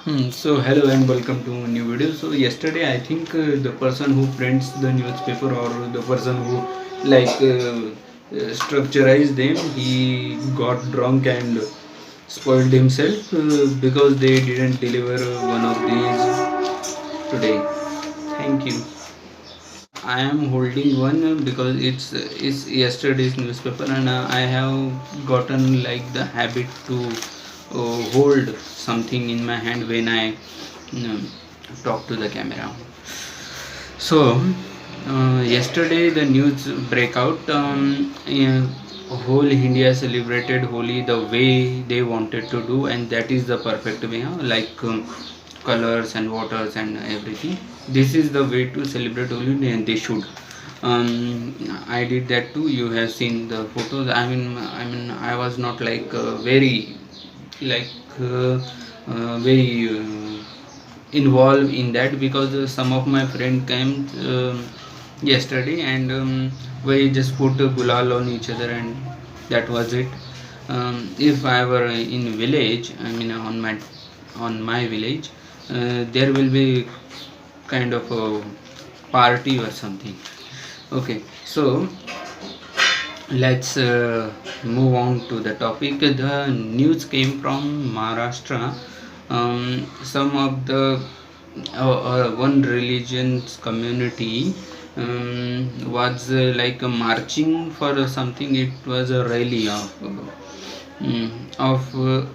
So hello and welcome to a new video. So yesterday I think the person who prints the newspaper or the person who structurized them, he got drunk and spoiled himself because they didn't deliver one of these today. Thank you. I am holding one because it's yesterday's newspaper, and I have gotten like the habit to hold something in my hand when I talk to the camera. So yesterday the news breakout. Whole India celebrated Holi the way they wanted to do, and that is the perfect way. Colors and waters and everything. This is the way to celebrate Holi, and they should. I did that too. You have seen the photos. I was not like like uh, very involved in that because some of my friend came yesterday, and we just put gulal on each other, and that was it. If I were in village, on my village, there will be kind of a party or something. Okay, so let's move on to the topic. The news came from Maharashtra. Some of the one religion's community was marching for something. It was a rally of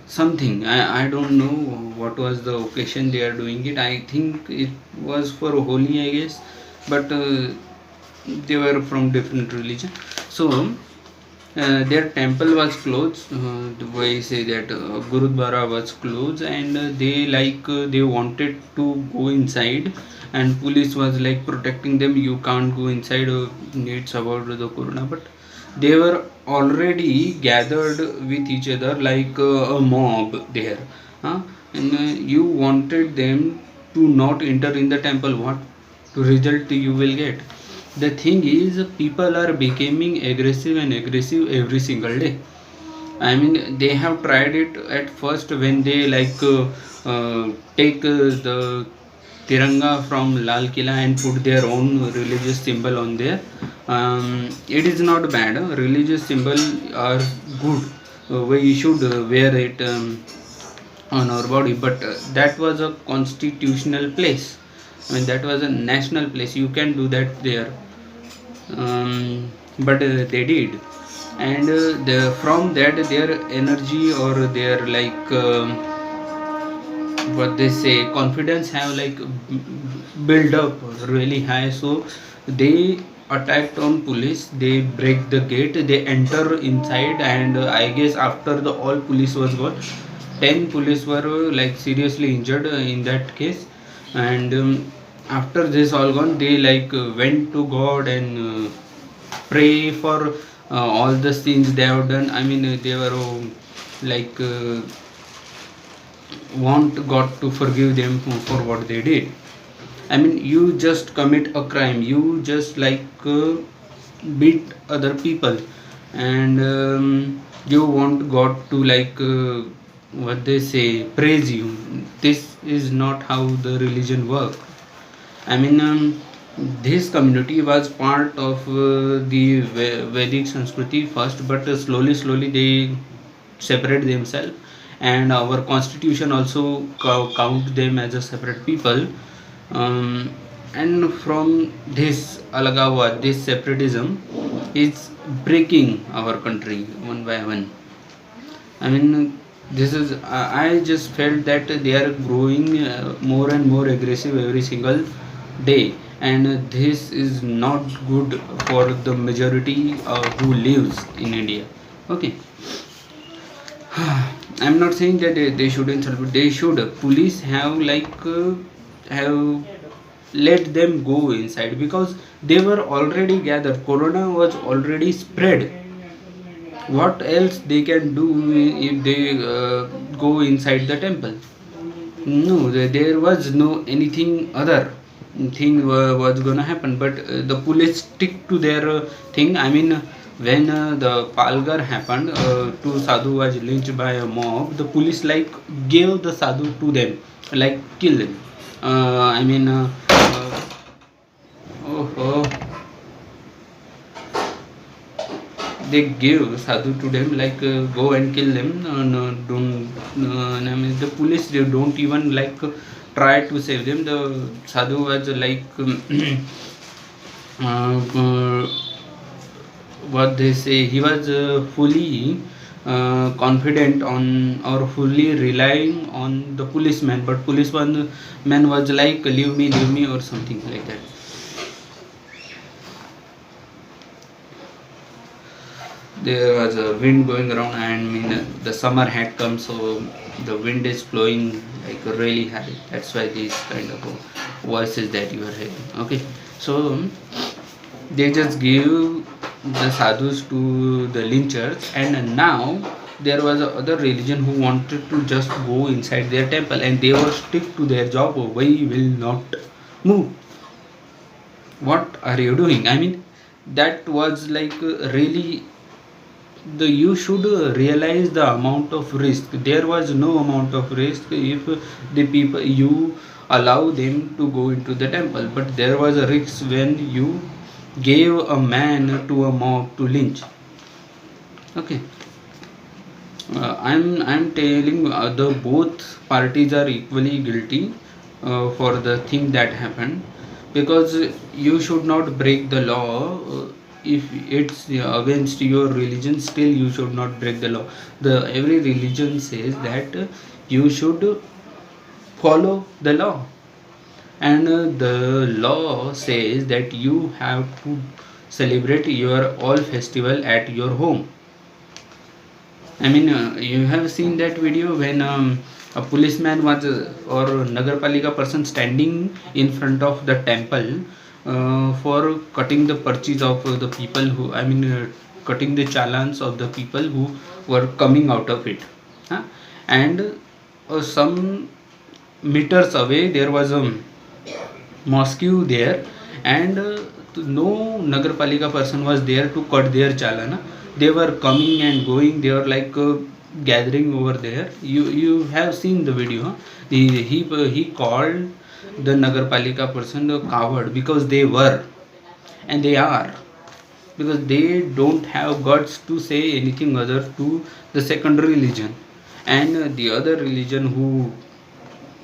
something. I don't know what was the occasion they are doing it. I think it was for Holi, I guess, but they were from different religion. So their temple was closed. The way I say that Gurudwara was closed, and they wanted to go inside, and police was like protecting them. You can't go inside. It's about the corona, but they were already gathered with each other like a mob there. And you wanted them to not enter in the temple. What result you will get? The thing is, people are becoming aggressive and aggressive every single day. They have tried it at first when they take the tiranga from Lal Killa and put their own religious symbol on there. It is not bad. Religious symbol are good. We should wear it on our body, but that was a constitutional place. That was a national place. You can do that there. But they did, and from that their energy or their what they say confidence have build up really high. So they attacked on police. They break the gate, they enter inside, and I guess after the all police was gone, 10 police were seriously injured in that case. And after this all gone, they went to God and pray for all the things they have done. They were like uh, want God to forgive them for what they did. You just commit a crime, you just beat other people, and you want God to what they say praise you. This is not how the religion works. I mean, this community was part of the Vedic Sanskriti first, but slowly they separate themselves, and our constitution also count them as a separate people. And from this alagawad, this separatism is breaking our country one by one. This is I just felt that they are growing more and more aggressive every single day, and this is not good for the majority who lives in India. Okay. I'm not saying that they shouldn't celebrate. They should. Police have let them go inside because they were already gathered. Corona was already spread. What else they can do if they go inside the temple? No, there was no anything other thing was gonna happen. But the police stick to their thing. When the Palgar happened, two sadhu was lynched by a mob. The police gave the sadhu to them. like kill them. I mean, oh, oh, they give sadhu to them, like go and kill them. No, don't. I mean, the police, they don't even like try to save them. The sadhu was like uh, what they say, he was fully confident on, or fully relying on the policeman, but policeman man was like leave me or something like that. There was a wind going around, and I mean the summer had come, so the wind is blowing like really high. That's why these kind of voices that you are hearing. Okay, so they just gave the sadhus to the lynchers, and now there was a other religion who wanted to just go inside their temple, and they were stick to their job. Why will not move? What are you doing? I mean, that was like really the, you should realize the amount of risk. There was no amount of risk if the people, you allow them to go into the temple, but there was a risk when you gave a man to a mob to lynch. Okay, I'm telling the both parties are equally guilty for the thing that happened, because you should not break the law. If it's against your religion, still you should not break the law. The every religion says that you should follow the law, and the law says that you have to celebrate your all festival at your home. I mean, you have seen that video when a policeman was or Nagarpalika person standing in front of the temple for cutting the purchase of the people who, I mean, cutting the challans of the people who were coming out of it. Huh? And some meters away there was a mosque there, and no Nagarpalika person was there to cut their chalana. They were coming and going, they were like gathering over there. You have seen the video, huh? He called the Nagarpalika person a coward, because they were, and they are, because they don't have guts to say anything other to the second religion. And the other religion who,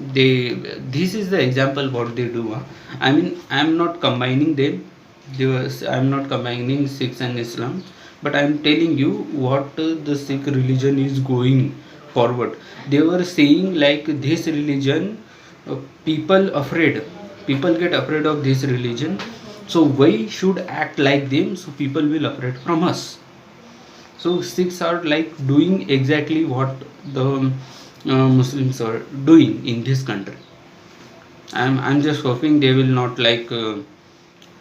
they, this is the example what they do, huh? I mean, I'm not combining them. I'm not combining Sikhs and Islam, but I'm telling you what the Sikh religion is going forward. They were saying like this religion, people afraid, people get afraid of this religion, so we should act like them, so people will afraid from us. So Sikhs are like doing exactly what the Muslims are doing in this country. I'm just hoping they will not like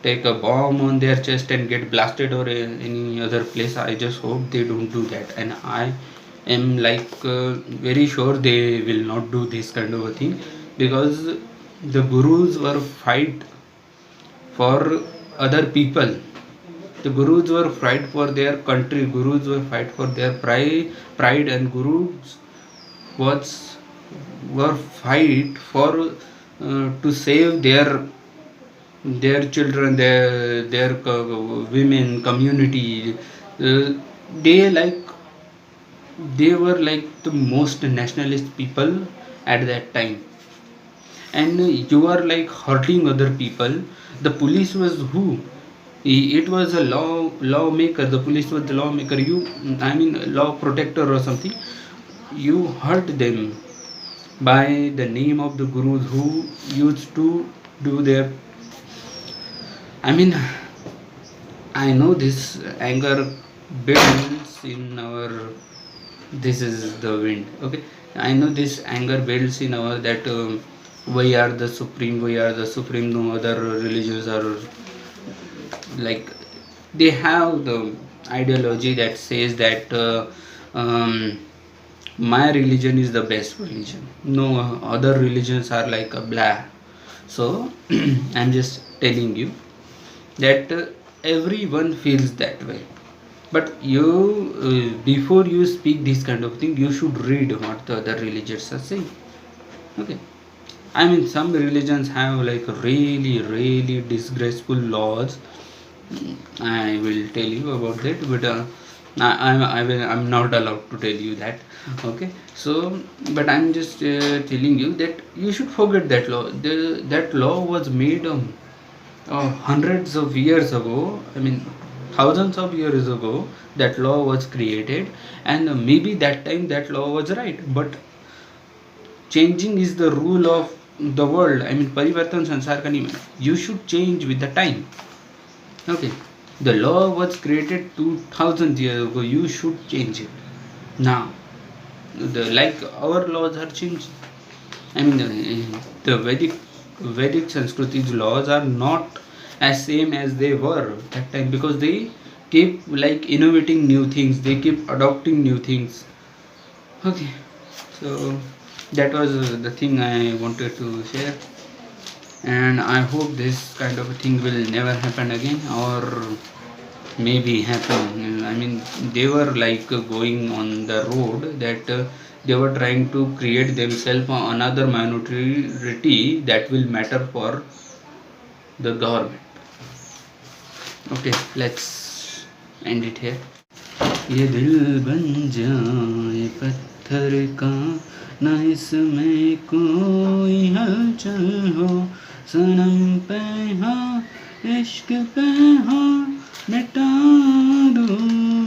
take a bomb on their chest and get blasted, or any other place. I just hope they don't do that, and I am like very sure they will not do this kind of a thing, because the gurus were fight for other people. The gurus were fight for their country, gurus were fight for their pride, and gurus was were fight for to save their children, their women community. They like, they were like the most nationalist people at that time, and you are like hurting other people. The police was who? It was a lawmaker. The police was the lawmaker. You, I mean, law protector or something. You hurt them by the name of the gurus who used to do their, I mean, I know this anger builds in our, this is the wind. Okay, I know this anger builds in our, that we are the supreme, we are the supreme, no other religions are like, they have the ideology that says that my religion is the best religion, no other religions are like a blah. So I'm just telling you that everyone feels that way, but you before you speak this kind of thing, you should read what the other religions are saying. Okay, I mean, some religions have like really disgraceful laws. I will tell you about that, but I'm not allowed to tell you that. Okay, so but I'm just telling you that you should forget that law. That law was made hundreds of years ago. I mean, thousands of years ago. That law was created, and maybe that time that law was right, but changing is the rule of the world. I mean, परिवर्तन संसार का नियम है. You should change with the time. Okay, the law was created 2000 years ago. You should change it now. Like our laws are changing. I mean, the Vedic Sanskriti's laws are not as same as they were that time, because they keep like innovating new things. They keep adopting new things. Okay, so that was the thing I wanted to share, and I hope this kind of a thing will never happen again, or maybe happen. I mean, they were like going on the road that they were trying to create themselves another minority that will matter for the government. Okay, let's end it here. ये दिल बन जाए पत्थर का, ना इसमें कोई हलचल हो, सनम पे हाँ इश्क पे हाँ मिटा दूँ